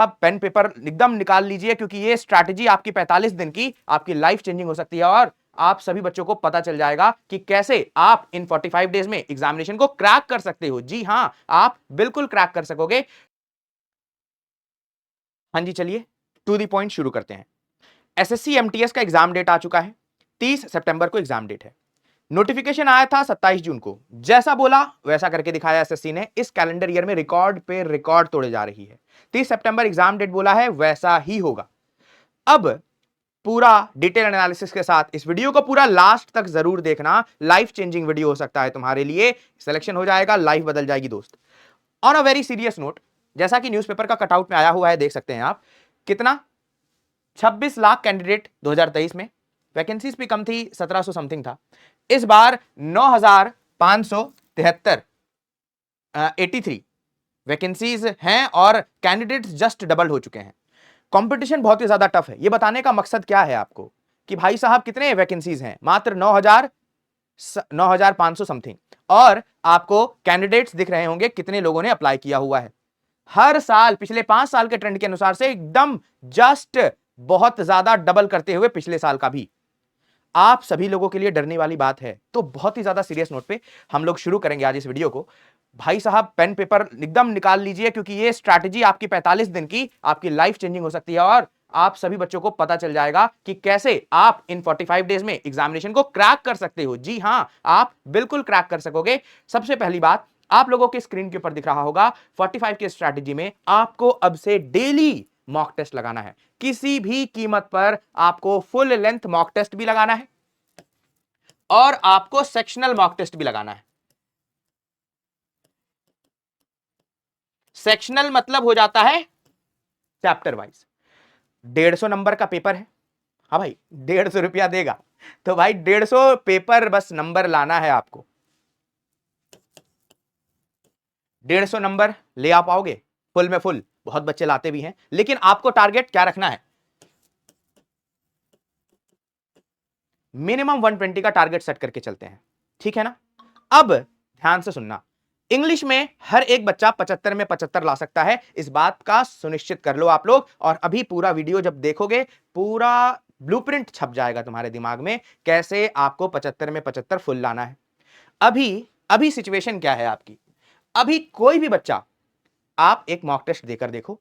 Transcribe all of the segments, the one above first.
आप pen paper एकदम निकाल लीजिए, क्योंकि ये स्ट्रैटेजी आपकी 45 दिन की आपकी लाइफ चेंजिंग हो सकती है और आप सभी बच्चों को पता चल जाएगा कि कैसे आप इन 45 डेज में एग्जामिनेशन को क्रैक कर सकते हो। जी हां, आप बिल्कुल क्रैक कर सकोगे। हाँ जी, चलिए टू द पॉइंट शुरू करते हैं। एसएससी एमटीएस का एग्जाम डेट आ चुका है। 30 सितंबर को एग्जाम डेट है। नोटिफिकेशन आया था 27 जून को। जैसा बोला वैसा करके दिखाया एसएससी ने। इस कैलेंडर ईयर में रिकॉर्ड पे रिकॉर्ड तोड़े जा रही है। 30 सितंबर एग्जाम डेट बोला है, वैसा ही होगा। अब पूरा डिटेल एनालिसिस के साथ इस वीडियो को पूरा लास्ट तक जरूर देखना। लाइफ चेंजिंग वीडियो हो सकता है तुम्हारे लिए। सिलेक्शन हो जाएगा, लाइफ बदल जाएगी दोस्त। On a very serious note, जैसा कि न्यूज़पेपर का कटआउट में आया हुआ है, देख सकते हैं आप कितना 26 लाख कैंडिडेट 2023 में। वैकेंसीज भी कम थी, 1700 समथिंग था। इस बार 9573 83 वैकेंसीज हैं और कैंडिडेट्स जस्ट डबल हो चुके हैं। कंपटीशन बहुत ही ज्यादा टफ है। ये बताने का मकसद क्या है आपको कि भाई साहब कितने वैकेंसीज हैं? मात्र 9500 समथिंग। और आपको कैंडिडेट्स दिख रहे होंगे कितने लोगों ने अप्लाई किया हुआ है। हर साल पिछले 5 साल के ट्रेंड के अनुसार से एकदम जस्ट बहुत ज्यादा डबल करते हुए पिछले साल का भी। आप सभी लोगों के लिए डरने वाली बात है। तो बहुत ही ज्यादा सीरियस नोट पे हम लोग शुरू करेंगे आज इस वीडियो को। भाई साहब पेन पेपर एकदम निकाल लीजिए, क्योंकि ये स्ट्रैटेजी आपकी 45 दिन की आपकी लाइफ चेंजिंग हो सकती है और आप सभी बच्चों को पता चल जाएगा कि कैसे आप इन 45 डेज में एग्जामिनेशन को क्रैक कर सकते हो। जी हां, आप बिल्कुल क्रैक कर सकोगे। सबसे पहली बात, आप लोगों के स्क्रीन के ऊपर दिख रहा होगा 45 के स्ट्रैटेजी में आपको अब से डेली मॉक टेस्ट लगाना है। किसी भी कीमत पर आपको फुल लेंथ मॉक टेस्ट भी लगाना है और आपको सेक्शनल मॉक टेस्ट भी लगाना है। सेक्शनल मतलब हो जाता है चैप्टर वाइज। 150 नंबर का पेपर है। हाँ भाई, 150 रुपया देगा तो भाई 150 पेपर बस नंबर लाना है आपको। 150 नंबर ले आ पाओगे फुल में फुल? बहुत बच्चे लाते भी हैं, लेकिन आपको टारगेट क्या रखना है? मिनिमम 120 का टारगेट सेट करके चलते हैं, ठीक है ना? अब ध्यान से सुनना, इंग्लिश में हर एक बच्चा 75 में 75 ला सकता है। इस बात का सुनिश्चित कर लो आप लोग। और अभी पूरा वीडियो जब देखोगे, पूरा ब्लूप्रिंट छप जाएगा तुम्हारे दिमाग में, कैसे आपको 75 में 75 फुल लाना है। अभी अभी सिचुएशन क्या है आपकी? अभी कोई भी बच्चा, आप एक मॉक टेस्ट देकर देखो।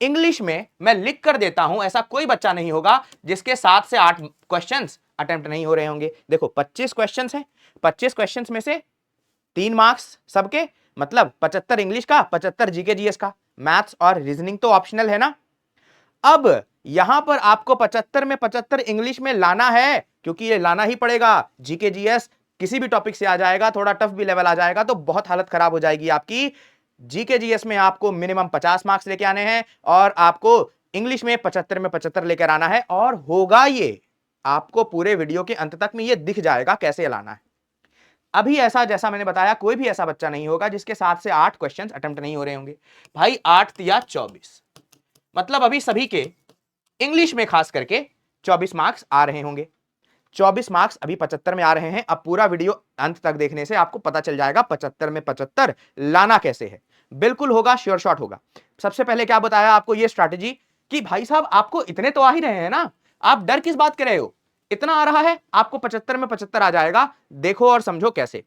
इंग्लिश में मैं लिख कर देता हूं, ऐसा कोई बच्चा नहीं होगा जिसके 7 से 8 क्वेश्चंस अटेम्प्ट नहीं हो रहे होंगे। देखो 25 क्वेश्चंस हैं, 25 क्वेश्चंस में से 3 मार्क्स सबके, मतलब 75 इंग्लिश का, 75 जीके जीएस का। मैथ्स और रीजनिंग तो ऑप्शनल है ना। अब यहां पर आपको 75 में 75 इंग्लिश में लाना है, क्योंकि ये लाना ही पड़ेगा। जीके जीएस किसी भी टॉपिक से आ जाएगा, थोड़ा टफ भी लेवल आ जाएगा तो बहुत हालत खराब हो जाएगी आपकी। जीके जीएस में आपको मिनिमम 50 मार्क्स लेके आने हैं और आपको इंग्लिश में 75 में 75 लेकर आना है। और होगा ये, आपको पूरे वीडियो के अंत तक में ये दिख जाएगा कैसे लाना है। अभी ऐसा, जैसा मैंने बताया, कोई भी ऐसा बच्चा नहीं होगा जिसके 7 से 8 क्वेश्चंस अटेम्प्ट नहीं हो रहे होंगे। भाई 8 या 24, मतलब अभी सभी के इंग्लिश में खास करके 24 मार्क्स आ रहे होंगे। 24 मार्क्स अभी 75 में आ रहे हैं। अब पूरा वीडियो अंत तक देखने से आपको पता चल जाएगा 75 में 75 लाना कैसे है। बिल्कुल होगा, श्योर शॉट होगा। सबसे पहले क्या बताया आपको ये स्ट्रैटेजी कि भाई साहब आपको इतने तो आ ही रहे हैं ना, आप डर किस बात के रहे हो? इतना आ रहा है, आपको 75 में 75 आ जाएगा। देखो और समझो कैसे।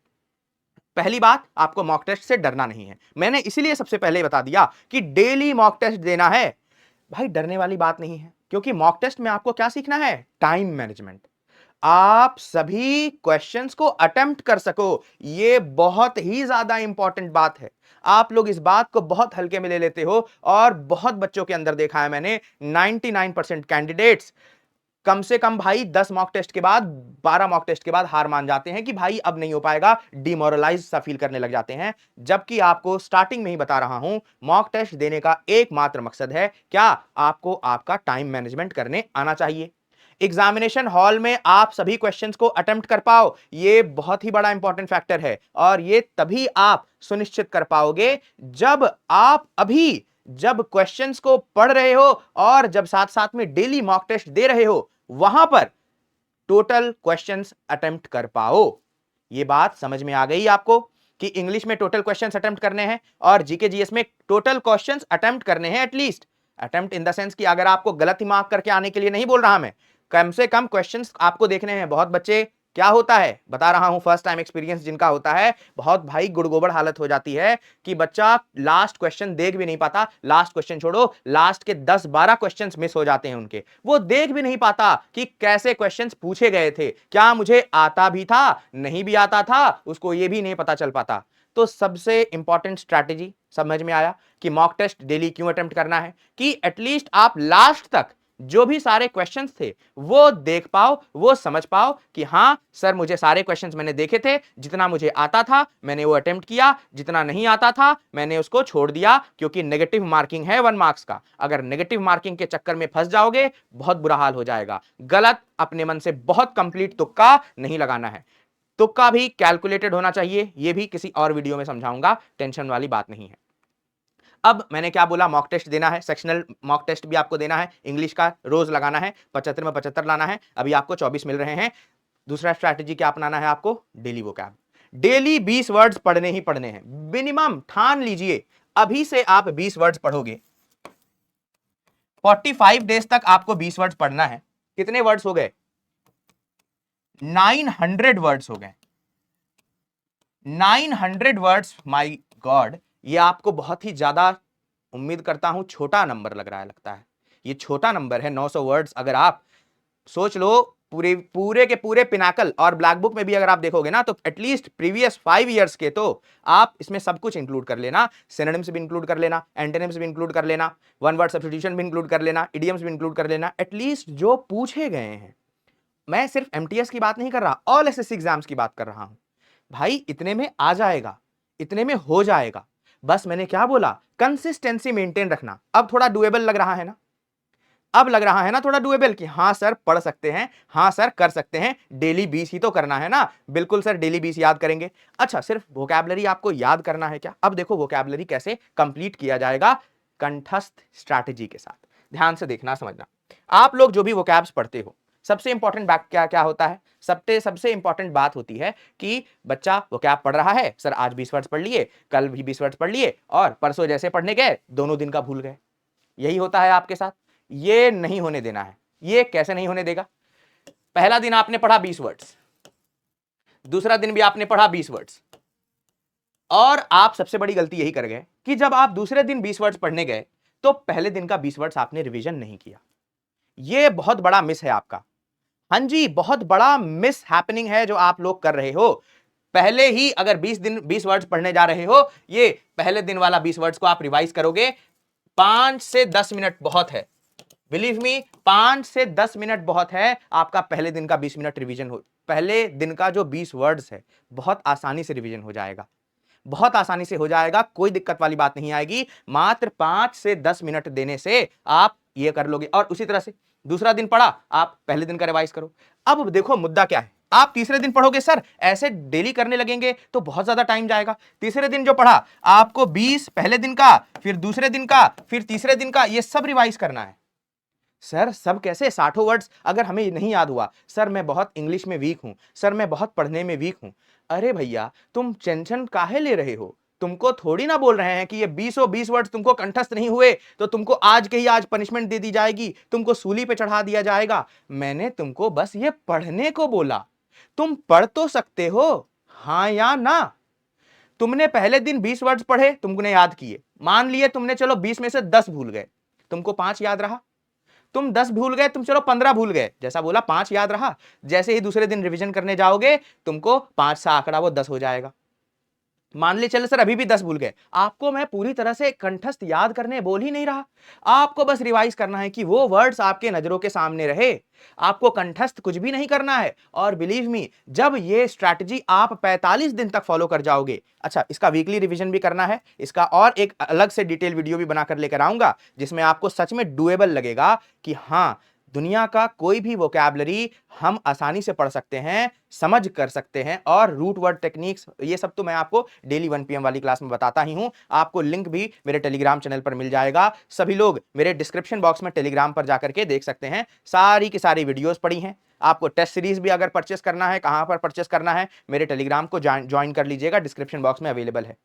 पहली बात, आपको मॉक टेस्ट से डरना नहीं है। मैंने इसीलिए सबसे पहले बता दिया कि डेली मॉक टेस्ट देना है। भाई डरने वाली बात नहीं है, क्योंकि मॉक टेस्ट में आपको क्या सीखना है? Time management. आप सभी क्वेश्चंस को अटेम्प्ट कर सको, ये बहुत ही ज्यादा इंपॉर्टेंट बात है। आप लोग इस बात को बहुत हल्के में ले लेते हो और बहुत बच्चों के अंदर देखा है मैंने, 99% कैंडिडेट्स कम से कम भाई 10 मॉक टेस्ट के बाद, 12 मॉक टेस्ट के बाद हार मान जाते हैं कि भाई अब नहीं हो पाएगा, डिमोरलाइज सा फील करने लग जाते हैं। जबकि आपको स्टार्टिंग में ही बता रहा हूं, मॉक टेस्ट देने का एकमात्र मकसद है क्या? आपको आपका टाइम मैनेजमेंट करने आना चाहिए। एग्जामिनेशन हॉल में आप सभी क्वेश्चंस को अटेम्प्ट कर पाओ, ये बहुत ही बड़ा इंपॉर्टेंट फैक्टर है। और ये तभी आप सुनिश्चित कर पाओगे जब आप अभी, जब क्वेश्चंस को पढ़ रहे हो और जब साथ साथ में डेली मॉक टेस्ट दे रहे हो, वहां पर टोटल क्वेश्चंस अटेम्प्ट कर पाओ। ये बात समझ में आ गई आपको कि इंग्लिश में टोटल क्वेश्चंस अटेम्प्ट करने हैं और जीके जीएस में टोटल क्वेश्चंस अटेम्प्ट करने हैं at least attempt in the sense कि अगर आपको गलत ही मार्क करके आने के लिए नहीं बोल रहा मैं, कम से कम क्वेश्चंस आपको देखने हैं। बहुत बच्चे क्या होता है बता रहा हूं, फर्स्ट टाइम एक्सपीरियंस जिनका होता है, बहुत भाई गुड़गोबड़ हालत हो जाती है कि बच्चा लास्ट क्वेश्चन देख भी नहीं पाता। लास्ट क्वेश्चन छोड़ो, लास्ट के 10-12 क्वेश्चंस मिस हो जाते हैं उनके, वो देख भी नहीं पाता कि कैसे क्वेश्चंस पूछे गए थे, क्या मुझे आता भी था, नहीं भी आता था, उसको ये भी नहीं पता चल पाता। तो सबसे इंपॉर्टेंट स्ट्रैटेजी समझ में आया कि मॉक टेस्ट डेली क्यों अटेम्प्ट करना है, कि एटलीस्ट आप लास्ट तक जो भी सारे क्वेश्चंस थे वो देख पाओ, वो समझ पाओ कि हां सर मुझे सारे क्वेश्चंस मैंने देखे थे, जितना मुझे आता था मैंने वो अटेम्प्ट किया, जितना नहीं आता था मैंने उसको छोड़ दिया, क्योंकि नेगेटिव मार्किंग है 1 मार्क्स का। अगर नेगेटिव मार्किंग के चक्कर में फंस जाओगे बहुत बुरा हाल हो जाएगा। गलत अपने मन से बहुत कंप्लीट तुक्का नहीं लगाना है, तुक्का भी कैलकुलेटेड होना चाहिए, ये भी किसी और वीडियो में समझाऊंगा, टेंशन वाली बात नहीं है। अब मैंने क्या बोला, मॉक टेस्ट देना है, सेक्शनल मॉक टेस्ट भी आपको देना है, इंग्लिश का रोज लगाना है, 75 में 75 लाना है, अभी आपको 24 मिल रहे हैं। दूसरा स्ट्रैटेजी क्या अपनाना है आपको, डेली वोकैब, डेली 20 वर्ड्स पढ़ने ही पढ़ने हैं मिनिमम। ठान लीजिए अभी से आप 20 वर्ड्स पढ़ोगे, 45 डेज तक आपको 20 वर्ड्स पढ़ना है। कितने वर्ड्स हो गए, 900 वर्ड्स हो गए, 900 वर्ड्स। माय गॉड, ये आपको बहुत ही ज्यादा, उम्मीद करता हूं छोटा नंबर लग रहा है, लगता है ये छोटा नंबर है 900 वर्ड्स। अगर आप सोच लो पूरे पूरे के पूरे पिनाकल और ब्लैक बुक में भी अगर आप देखोगे ना, तो एटलीस्ट प्रीवियस 5 इयर्स के तो आप इसमें सब कुछ इंक्लूड कर लेना, सिनोनिम्स भी इंक्लूड कर लेना, एंटोनिम्स भी इंक्लूड कर लेना, वन वर्ड सब्स्टिट्यूशन भी इंक्लूड कर लेना, इडियम्स भी इंक्लूड कर लेना, एटलीस्ट जो पूछे गए हैं। मैं सिर्फ एमटीएस की बात नहीं कर रहा, ऑल एसएससी एग्जाम्स की बात कर रहा हूं भाई। इतने में आ जाएगा, इतने में हो जाएगा। बस मैंने क्या बोला, कंसिस्टेंसी मेंटेन रखना। अब थोड़ा डुएबल लग रहा है ना, अब लग रहा है ना थोड़ा डुएबल कि हाँ सर पढ़ सकते हैं, हाँ सर कर सकते हैं, डेली 20 ही तो करना है ना। बिल्कुल सर डेली 20 याद करेंगे। अच्छा सिर्फ वोकैबुलरी आपको याद करना है क्या, अब देखो वोकैबुलरी कैसे कंप्लीट किया जाएगा, कंठस्थ स्ट्रैटेजी के साथ। ध्यान से देखना समझना, आप लोग जो भी वोकैब्स पढ़ते हो, सबसे इंपॉर्टेंट बात क्या क्या होता है, सबसे इंपॉर्टेंट बात होती है कि बच्चा वोकैब पढ़ रहा है, सर आज 20 वर्ड्स पढ़ लिए, कल भी 20 वर्ड्स पढ़ लिए, और परसों जैसे पढ़ने गए दोनों दिन का भूल गए। यही होता है आपके साथ, ये नहीं होने देना है। ये कैसे नहीं होने देगा, पहला दिन आपने पढ़ा 20 वर्ड्स, दूसरा दिन भी आपने पढ़ा 20 वर्ड्स, और आप सबसे बड़ी गलती यही कर गए कि जब आप दूसरे दिन 20 वर्ड्स पढ़ने गए तो पहले दिन का 20 वर्ड्स आपने रिवीजन नहीं किया। ये बहुत बड़ा मिस है आपका। हां जी, बहुत बड़ा मिस हैपनिंग है जो आप लोग कर रहे हो। पहले ही अगर 20 वर्ड्स पढ़ने जा रहे हो, ये पहले दिन वाला 20 वर्ड्स को आप रिवाइज करोगे, 5 से 10 मिनट बहुत है, बिलीव मी 5 से 10 मिनट बहुत है। आपका पहले दिन का 20 मिनट रिवीजन हो, पहले दिन का जो 20 वर्ड्स है बहुत आसानी से रिवीजन हो जाएगा, बहुत आसानी से हो जाएगा, कोई दिक्कत वाली बात नहीं आएगी। मात्र 5 से 10 मिनट देने से आप ये कर लोगे। और उसी तरह से दूसरा दिन पढ़ा, आप पहले दिन का रिवाइज करो। अब देखो मुद्दा क्या है, आप तीसरे दिन पढ़ोगे, सर ऐसे डेली करने लगेंगे तो बहुत ज्यादा टाइम जाएगा। तीसरे दिन जो पढ़ा आपको 20 पहले दिन का, फिर दूसरे दिन का, फिर तीसरे दिन का, ये सब रिवाइज करना है। सर सब कैसे, 60 वर्ड्स अगर हमें नहीं याद हुआ, सर मैं बहुत इंग्लिश में वीक हूं, सर मैं बहुत पढ़ने में वीक हूं। अरे भैया तुम टेंशन काहे ले रहे हो, तुमको थोड़ी ना बोल रहे हैं कि ये 20 वर्ड्स तुमको कंठस्थ नहीं हुए तो तुमको आज के ही आज पनिशमेंट दे दी जाएगी, तुमको सूली पे चढ़ा दिया जाएगा। मैंने तुमको बस ये पढ़ने को बोला, तुम पढ़ तो सकते हो, हां या ना। तुमने पहले दिन 20 वर्ड्स पढ़े, तुमने याद किए, मान लिए तुमने, चलो 20 में से 10 भूल गए, तुमको 5 याद रहा। तुम 10 भूल गए, तुम चलो 15 भूल गए, जैसा बोला 5 याद रहा। जैसे ही दूसरे दिन रिवीजन करने जाओगे, तुमको 5 सा आंकड़ा वो 10 हो जाएगा। मान ली चलो सर अभी भी 10 भूल गए, आपको मैं पूरी तरह से कंठस्थ याद करने बोल ही नहीं रहा, आपको बस रिवाइज करना है कि वो वर्ड्स आपके नजरों के सामने रहे, आपको कंठस्थ कुछ भी नहीं करना है। और बिलीव मी, जब ये स्ट्रैटेजी आप 45 दिन तक फॉलो कर जाओगे, अच्छा इसका वीकली रिवीजन भी करना है, इसका और एक अलग से डिटेल वीडियो भी बनाकर लेकर आऊंगा जिसमें आपको सच में डुएबल लगेगा कि हां दुनिया का कोई भी वोकैबुलरी हम आसानी से पढ़ सकते हैं, समझ कर सकते हैं। और रूट वर्ड टेक्निक्स ये सब तो मैं आपको डेली 1 PM वाली क्लास में बताता ही हूं। आपको लिंक भी मेरे टेलीग्राम चैनल पर मिल जाएगा, सभी लोग मेरे डिस्क्रिप्शन बॉक्स में टेलीग्राम पर जाकर के देख सकते हैं, सारी की सारी वीडियोस पड़ी हैं। आपको टेस्ट सीरीज भी अगर परचेस करना है, कहां पर परचेस करना है, मेरे टेलीग्राम को ज्वाइन कर लीजिएगा, डिस्क्रिप्शन बॉक्स में अवेलेबल है।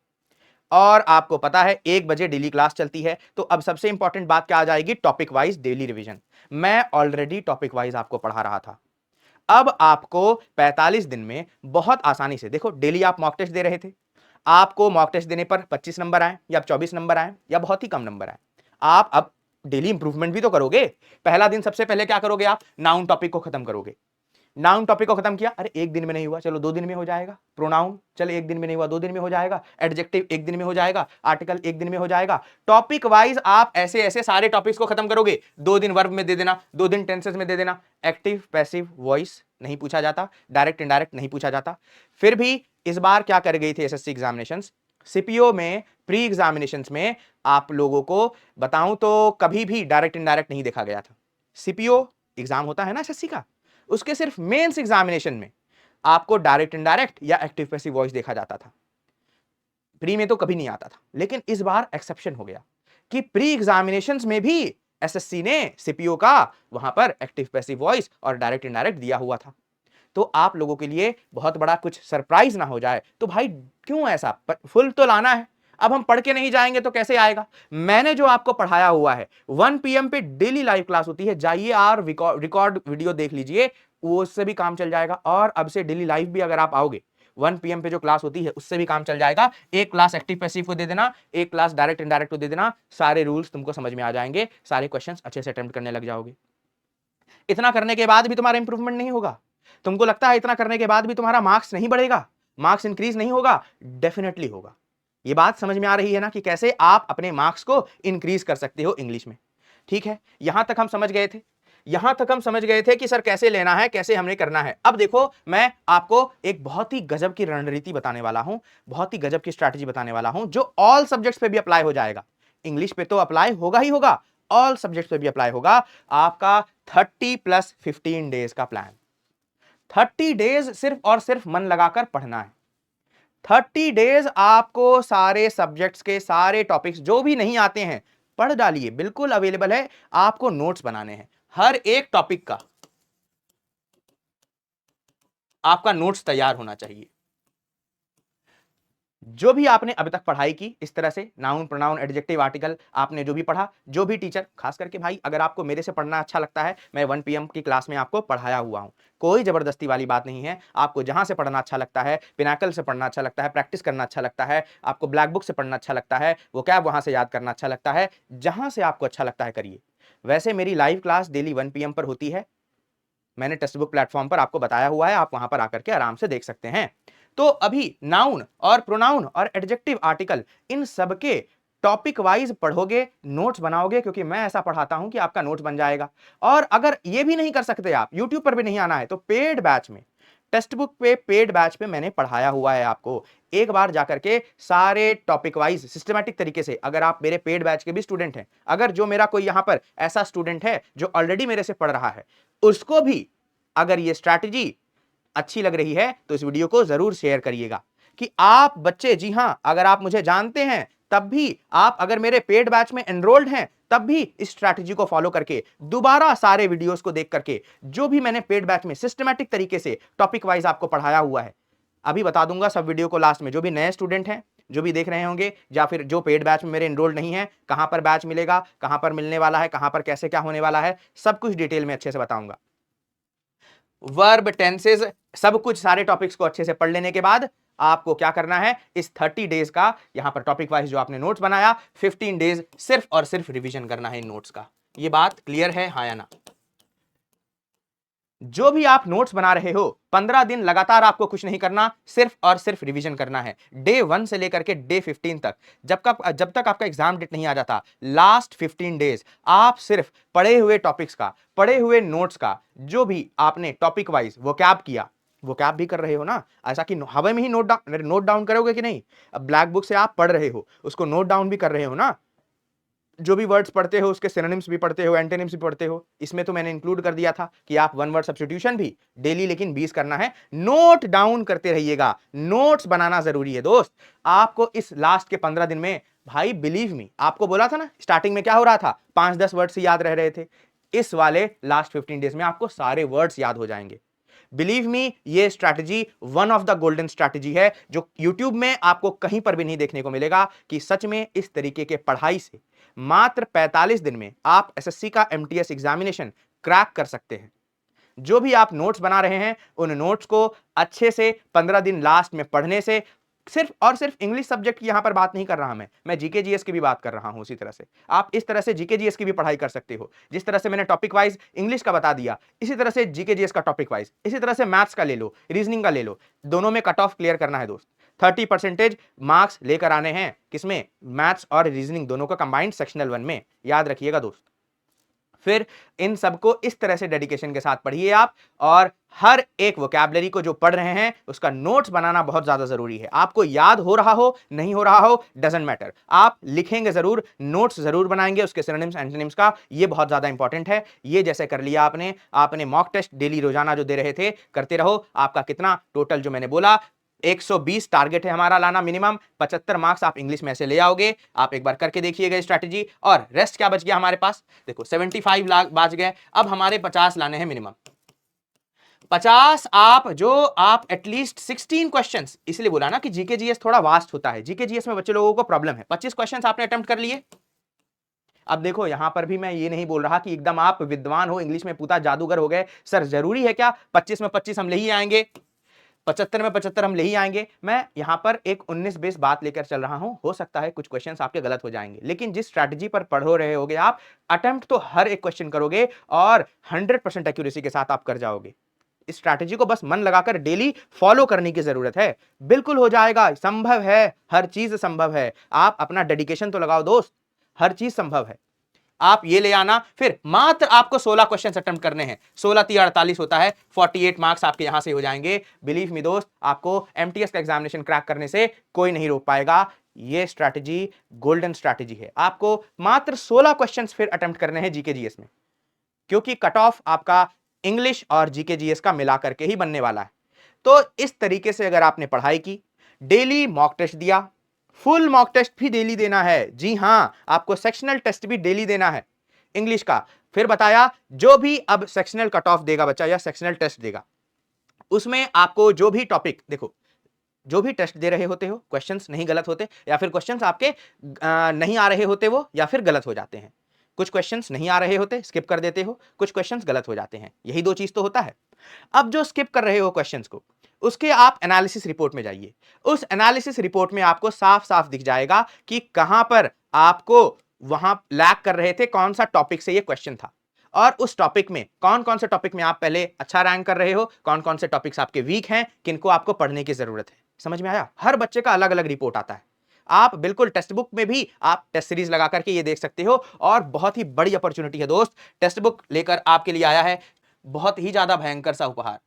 और आपको पता है 1 बजे डेली क्लास चलती है। तो अब सबसे इंपॉर्टेंट बात क्या आ जाएगी, टॉपिक वाइज डेली रिवीजन। मैं ऑलरेडी टॉपिक वाइज आपको पढ़ा रहा था, अब आपको 45 दिन में बहुत आसानी से, देखो डेली आप मॉक टेस्ट दे रहे थे, आपको मॉक टेस्ट देने पर 25 नंबर आए या 24 नंबर आए या बहुत ही कम नंबर आए, आप अब डेली इंप्रूवमेंट भी तो करोगे। पहला दिन सबसे पहले क्या करोगे, आप नाउन टॉपिक को खत्म करोगे। नाउन टॉपिक को खत्म किया, अरे एक दिन में नहीं हुआ, चलो 2 दिन में हो जाएगा। प्रोनाउन चलो एक दिन में नहीं हुआ, 2 दिन में हो जाएगा। एडजेक्टिव एक दिन में हो जाएगा। आर्टिकल एक दिन में हो जाएगा। टॉपिक वाइज आप ऐसे ऐसे सारे टॉपिक्स को खत्म करोगे। 2 दिन वर्ब में दे देना, 2 दिन टेंसेस में दे देना। एक्टिव पैसिव वॉइस नहीं पूछा जाता, डायरेक्ट इनडायरेक्ट नहीं पूछा जाता। फिर भी इस बार क्या कर गई थी एसएससी एग्जामिनेशंस, सीपीओ में प्री एग्जामिनेशंस में आप लोगों को बताऊं तो कभी भी डायरेक्ट इनडायरेक्ट नहीं देखा गया था। सीपीओ एग्जाम होता है ना एसएससी का, उसके सिर्फ मेंस एग्जामिनेशन में आपको डायरेक्ट इनडायरेक्ट या एक्टिव पैसिव वॉइस देखा जाता था, प्री में तो कभी नहीं आता था। लेकिन इस बार एक्सेप्शन हो गया कि प्री एग्जामिनेशंस में भी एसएससी ने सीपीओ का वहां पर एक्टिव पैसिव वॉइस और डायरेक्ट इनडायरेक्ट दिया हुआ था। तो आप लोगों के लिए बहुत बड़ा कुछ सरप्राइज ना हो जाए, तो भाई क्यों ऐसा, फुल तो लाना है। अब हम पढ़ के नहीं जाएंगे तो कैसे आएगा। मैंने जो आपको पढ़ाया हुआ है 1 PM पे डेली लाइव क्लास होती है, जाइए और रिकॉर्ड वीडियो देख लीजिए, वो उससे भी काम चल जाएगा। और अब से डेली लाइव भी अगर आप आओगे 1 PM पे जो क्लास होती है उससे भी काम चल जाएगा। एक क्लास एक्टिव पैसिव को दे देना, एक क्लास डायरेक्ट इनडायरेक्ट को दे देना, सारे रूल्स तुमको समझ में आ जाएंगे, सारे क्वेश्चंस अच्छे से अटेम्प्ट करने लग जाओगे। इतना करने के बाद भी तुम्हारा इंप्रूवमेंट नहीं होगा, तुमको लगता है इतना करने के बाद भी तुम्हारा मार्क्स नहीं बढ़ेगा, मार्क्स इंक्रीज नहीं होगा, डेफिनेटली होगा। ये बात समझ में आ रही है ना कि कैसे आप अपने मार्क्स को इंक्रीज कर सकते हो इंग्लिश में। ठीक है, यहां तक हम समझ गए थे, यहां तक हम समझ गए थे कि सर कैसे लेना है, कैसे हमने करना है। अब देखो मैं आपको एक बहुत ही गजब की रणनीति बताने वाला हूं, बहुत ही गजब की स्ट्रैटेजी बताने वाला हूं, जो ऑल सब्जेक्ट्स पे भी अप्लाई हो जाएगा। इंग्लिश पे तो अप्लाई होगा ही होगा, ऑल सब्जेक्ट्स पे भी अप्लाई होगा। आपका 30 + 15 डेज का प्लान, 30 डेज सिर्फ और सिर्फ मन लगाकर पढ़ना है। 30 डेज आपको सारे सब्जेक्ट्स के सारे टॉपिक्स जो भी नहीं आते हैं पढ़ डालिए, बिल्कुल अवेलेबल है। आपको नोट्स बनाने हैं, हर एक टॉपिक का आपका नोट्स तैयार होना चाहिए। जो भी आपने अभी तक पढ़ाई की इस तरह से, नाउन प्रोनाउन एडजेक्टिव आर्टिकल, आपने जो भी पढ़ा, जो भी टीचर, खास करके भाई अगर आपको मेरे से पढ़ना अच्छा लगता है, मैं 1 PM की क्लास में आपको पढ़ाया हुआ हूं, कोई जबरदस्ती वाली बात नहीं है। आपको जहां से पढ़ना अच्छा लगता है, पिनाकल से पढ़ना अच्छा लगता है, प्रैक्टिस करना अच्छा लगता है, आपको ब्लैक बुक से पढ़ना अच्छा लगता है, वो क्या वहां से याद करना अच्छा लगता है, जहां से आपको अच्छा लगता है करिए। वैसे मेरी लाइव क्लास डेली 1 PM पर होती है, मैंने टेक्स्ट बुक प्लेटफॉर्म पर आपको बताया हुआ है, आप वहां पर आकर के आराम से देख सकते हैं। तो अभी नाउन और प्रोनाउन और एडजेक्टिव आर्टिकल इन सब के टॉपिक वाइज पढ़ोगे, नोट्स बनाओगे, क्योंकि मैं ऐसा पढ़ाता हूं कि आपका नोट्स बन जाएगा। और अगर ये भी नहीं कर सकते आप, यूट्यूब पर भी नहीं आना है, तो पेड बैच में, टेक्स्ट बुक पे पेड बैच पे मैंने पढ़ाया हुआ है आपको। एक बार जाकर के सारे टॉपिक वाइज सिस्टमैटिक तरीके से, अगर आप मेरे पेड बैच के भी स्टूडेंट हैं, अगर जो मेरा कोई यहां पर ऐसा स्टूडेंट है जो ऑलरेडी मेरे से पढ़ रहा है, उसको भी अगर ये स्ट्रैटेजी अच्छी लग रही है तो इस वीडियो को जरूर शेयर करिएगा कि आप बच्चे, जी हां, अगर आप मुझे जानते हैं तब भी, आप अगर मेरे पेड बैच में एनरोल्ड हैं तब भी इस स्ट्रैटेजी को फॉलो करके दोबारा सारे वीडियोस को देख करके, जो भी मैंने पेड बैच में सिस्टमैटिक तरीके से टॉपिक वाइज आपको पढ़ाया हुआ है, अभी बता दूंगा सब वीडियो को लास्ट में। जो भी नए स्टूडेंट हैं, जो भी देख रहे होंगे, या फिर जो पेड बैच में मेरे एनरोल्ड नहीं है, कहां पर बैच मिलेगा, कहां पर मिलने वाला है, कहां पर कैसे क्या होने वाला है, सब कुछ डिटेल में अच्छे से बताऊंगा। वर्ब, टेंसेस, सब कुछ सारे टॉपिक्स को अच्छे से पढ़ लेने के बाद आपको क्या करना है, इस 30 डेज का यहां पर टॉपिक वाइज जो आपने नोट्स बनाया, 15 डेज सिर्फ और सिर्फ रिवीजन करना है इन नोट्स का। ये बात क्लियर है, हाँ या ना। जो भी आप नोट्स बना रहे हो, 15 दिन लगातार आपको कुछ नहीं करना, सिर्फ और सिर्फ रिवीजन करना है। डे 1 से लेकर के डे 15 तक, जब तक आपका एग्जाम डेट नहीं आ जाता, लास्ट 15 डेज आप सिर्फ पढ़े हुए टॉपिक्स का, पढ़े हुए नोट्स का, जो भी आपने टॉपिक वाइज वोकैब किया, वोकैब भी कर रहे हो ना, ऐसा कि हवा में ही नोट डाउन करोगे कि नहीं। अब ब्लैक बुक से आप पढ़ रहे हो, उसको नोट डाउन भी कर रहे हो ना, जो भी वर्ड्स पढ़ते हो उसके सिनोनिम्स भी पढ़ते हो, एंटोनिम्स भी पढ़ते हो। इसमें तो मैंने इंक्लूड कर दिया था कि आप 1 वर्ड सब्स्टिट्यूशन भी डेली, लेकिन 20 करना है। नोट डाउन करते रहिएगा, नोट्स बनाना जरूरी है दोस्त। आपको इस लास्ट के 15 दिन में, भाई बिलीव मी, आपको बोला था ना स्टार्टिंग में क्या हो रहा था, 5-10 वर्ड्स याद रह रहे थे, इस वाले लास्ट 15 डेज में आपको सारे वर्ड्स याद हो जाएंगे। बिलीव मी, ये strategy one of the golden strategy है जो यूट्यूब में आपको कहीं पर भी नहीं देखने को मिलेगा कि सच में इस तरीके के पढ़ाई से मात्र 45 दिन में आप एसएससी का एमटीएस एग्जामिनेशन क्रैक कर सकते हैं। जो भी आप नोट्स बना रहे हैं उन नोट्स को अच्छे से 15 दिन लास्ट में पढ़ने से, सिर्फ और सिर्फ इंग्लिश सब्जेक्ट की यहां पर बात नहीं कर रहा मैं जीके जीएस की भी बात कर रहा हूं। उसी तरह से आप इस तरह से जीके जीएस की भी पढ़ाई कर सकते हो। जिस तरह से मैंने टॉपिक वाइज इंग्लिश का बता दिया, इसी तरह से जीके जीएस का टॉपिक वाइज, इसी तरह से मैथ्स का ले लो, रीजनिंग का ले लो। दोनों में कट ऑफ क्लियर करना है दोस्त। 30% मार्क्स लेकर आने हैं किसमें, मैथ्स और रीजनिंग दोनों का कंबाइंड सेक्शनल 1 में, याद रखिएगा दोस्त। फिर इन सबको इस तरह से डेडिकेशन के साथ पढ़िए आप, और हर एक वोकैबुलरी को जो पढ़ रहे हैं उसका नोट्स बनाना बहुत ज्यादा जरूरी है। आपको याद हो रहा हो नहीं हो रहा हो डजंट मैटर, आप लिखेंगे जरूर, नोट्स जरूर बनाएंगे उसके सिनोनिम्स एंटोनिम्स का, ये बहुत ज्यादा इंपॉर्टेंट है। ये जैसे कर लिया आपने मॉक टेस्ट डेली रोजाना जो दे रहे थे करते रहो। आपका कितना टोटल जो मैंने बोला 120 टारगेट है हमारा लाना मिनिमम, 75 मार्क्स आप इंग्लिश में से ले आओगे। आप एक बार करके देखिएगा स्ट्रैटेजी। और रेस्ट क्या बच गया हमारे पास, देखो 75 लाख बच गए, अब हमारे 50 लाने हैं मिनिमम। 50 आप एटलीस्ट 16 क्वेश्चंस, इसलिए बोला ना कि जीके जीएस थोड़ा वास्ट होता है, जीके जीएस में बच्चे लोगों को प्रॉब्लम है। 25 क्वेश्चंस आपने अटेम्प्ट कर लिए। अब देखो यहां पर भी मैं ये नहीं बोल रहा कि एकदम आप विद्वान हो, इंग्लिश में पूरा जादूगर हो गए। सर जरूरी है क्या 25 में 25 हम ले ही आएंगे, 75 में 75 हम ले ही आएंगे? मैं यहां पर एक 19-20 बात लेकर चल रहा हूं। हो सकता है कुछ क्वेश्चंस आपके गलत हो जाएंगे, लेकिन जिस स्ट्रैटेजी पर पढ़ रहे होगे आप, अटेम्प्ट तो हर एक क्वेश्चन करोगे और 100% एक्यूरेसी के साथ आप कर जाओगे। इस स्ट्रैटेजी को बस मन लगाकर डेली फॉलो करने की जरूरत है, बिल्कुल हो जाएगा। संभव है, हर चीज संभव है। आप अपना डेडिकेशन तो लगाओ दोस्त, हर चीज संभव है। आप ये ले आना। फिर मात्र आपको 16 क्वेश्चन अटेम्प्ट करने हैं, 16 3 48 होता है, 48 मार्क्स आपके यहां से हो जाएंगे। बिलीव मी दोस्त, आपको एमटीएस का एग्जामिनेशन क्रैक करने से कोई नहीं रोक पाएगा। ये स्ट्रैटेजी गोल्डन स्ट्रैटेजी है। आपको मात्र 16 क्वेश्चंस फिर अटेम्प्ट करने हैं जीके जीएस में, क्योंकि कट ऑफ आपका इंग्लिश और जीके जीएस का मिला करके ही बनने वाला है। तो इस तरीके से अगर आपने पढ़ाई की, डेली मॉक टेस्ट दिया, फुल मॉक टेस्ट भी डेली देना है, जी हां, आपको सेक्शनल टेस्ट भी डेली देना है इंग्लिश का। फिर बताया जो भी अब सेक्शनल कट ऑफ देगा बच्चा या सेक्शनल टेस्ट देगा, उसमें आपको जो भी टॉपिक, देखो जो भी टेस्ट दे रहे होते हो, क्वेश्चंस नहीं गलत होते, या फिर क्वेश्चंस आपके नहीं आ रहे होते वो, या फिर गलत हो जाते हैं। कुछ क्वेश्चंस नहीं आ रहे होते, स्किप कर देते हो, कुछ क्वेश्चंस गलत हो जाते हैं, यही दो चीज तो होता है। अब जो स्किप कर रहे हो क्वेश्चंस को, उसके आप एनालिसिस रिपोर्ट में जाइए। उस एनालिसिस रिपोर्ट में आपको साफ साफ दिख जाएगा कि कहां पर आपको वहां लैग कर रहे थे, कौन सा टॉपिक से ये क्वेश्चन था, और उस टॉपिक में कौन कौन से टॉपिक में आप पहले अच्छा रैंक कर रहे हो, कौन कौन से टॉपिक्स आपके वीक हैं, किनको आपको पढ़ने की जरूरत है। समझ में आया? हर बच्चे का अलग अलग रिपोर्ट आता है। आप बिल्कुल टेक्स्ट बुक में भी आप टेस्ट सीरीज लगा करके ये देख सकते हो, और बहुत ही बड़ी अपॉर्चुनिटी है दोस्त। टेक्स्ट बुक लेकर आपके लिए आया है बहुत ही ज्यादा भयंकर सा उपहार।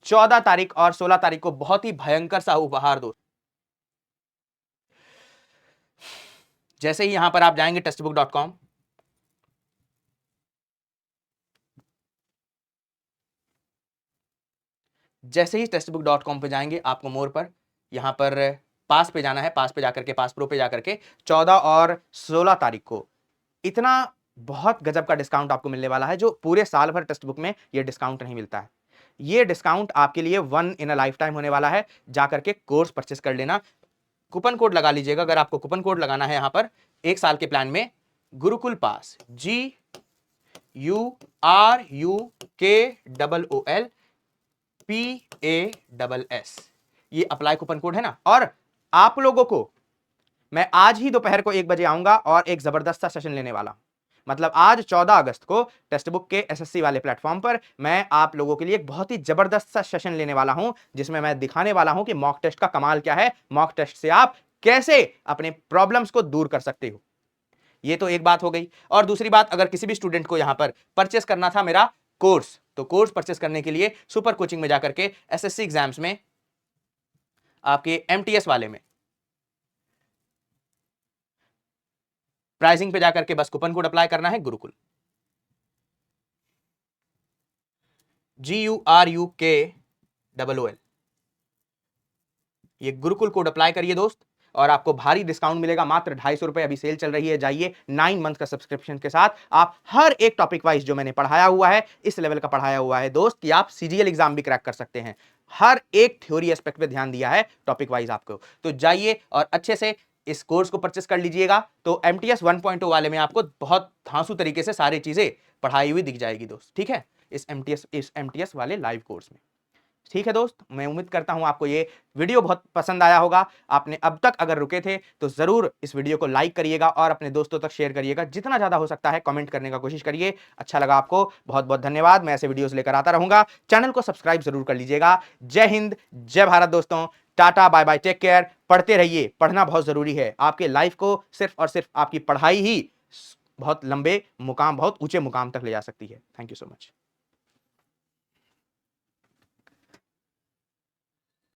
14 तारीख और 16 तारीख को बहुत ही भयंकर सा उपहार दोस्त। जैसे ही यहां पर आप जाएंगे textbook.com, जैसे ही textbook.com पे जाएंगे, आपको मोर पर यहां पर पास पे जाना है, पास पे जाकर के पास प्रो पे जाकर के 14 और 16 तारीख को इतना बहुत गजब का डिस्काउंट आपको मिलने वाला है, जो पूरे साल भर टेक्स्ट बुक में ये डिस्काउंट नहीं मिलता है। ये डिस्काउंट आपके लिए one in a life time होने वाला है। जाकर के कोर्स परचेस कर लेना, कूपन कोड लगा लीजिएगा। अगर आपको कूपन कोड लगाना है यहां पर एक साल के प्लान में, गुरुकुल पास, GURUKOOLPASS, ये अप्लाई कूपन कोड है ना। और आप लोगों को मैं आज ही दोपहर को 1 बजे आऊंगा और एक जबरदस्त सा सेशन लेने वाला हूं। मतलब आज 14 अगस्त को टेक्स्ट बुक के एसएससी वाले प्लेटफॉर्म पर मैं आप लोगों के लिए एक बहुत ही जबरदस्त सा सेशन लेने वाला हूं, जिसमें मैं दिखाने वाला हूं कि मॉक टेस्ट का कमाल क्या है, मॉक टेस्ट से आप कैसे अपने प्रॉब्लम्स को दूर कर सकते हो। ये तो एक बात हो गई। और दूसरी बात, अगर किसी भी स्टूडेंट को यहां पर परचेस करना था मेरा कोर्स, तो कोर्स परचेस करने के लिए सुपर कोचिंग में जाकर के एसएससी एग्जाम्स में आपके एमटीएस वाले में प्राइसिंग पे जाकर के बस कूपन कोड अप्लाई करना है, गुरुकुल, GURUKOOL, ये गुरुकुल कोड अप्लाई करिए दोस्त। और आपको भारी डिस्काउंट मिलेगा, मात्र 250 रुपए अभी सेल चल रही है। जाइए 9 मंथ का सब्सक्रिप्शन के साथ आप हर एक टॉपिक वाइज जो मैंने पढ़ाया हुआ है, इस लेवल का पढ़ाया हुआ है दोस्त कि आप सीजीएल एग्जाम भी क्रैक कर सकते हैं। हर एक थ्योरी एस्पेक्ट पे ध्यान दिया है टॉपिक वाइज आपको। तो जाइए और अच्छे से इस कोर्स को परचेस कर लीजिएगा। तो एमटीएस 1.0 वाले में आपको बहुत धांसू तरीके से सारी चीजें पढ़ाई हुई दिख जाएगी दोस्त, ठीक है, इस एमटीएस वाले लाइव कोर्स में। ठीक है दोस्त, मैं उम्मीद करता हूं आपको ये वीडियो बहुत पसंद आया होगा। आपने अब तक अगर रुके थे तो जरूर इस वीडियो को लाइक करिएगा और अपने दोस्तों तक शेयर करिएगा, जितना ज्यादा हो सकता है कमेंट करने का कोशिश करिए। अच्छा लगा आपको, बहुत बहुत धन्यवाद। मैं ऐसे वीडियोस लेकर आता रहूंगा। चैनल को सब्सक्राइब जरूर कर लीजिएगा। जय हिंद, जय भारत दोस्तों, tata, bye bye, take care. पढ़ते रहिए, पढ़ना बहुत जरूरी है। आपके लाइफ को सिर्फ और सिर्फ आपकी पढ़ाई ही बहुत लंबे मुकाम, बहुत ऊंचे मुकाम तक ले जा सकती है। Thank you so much.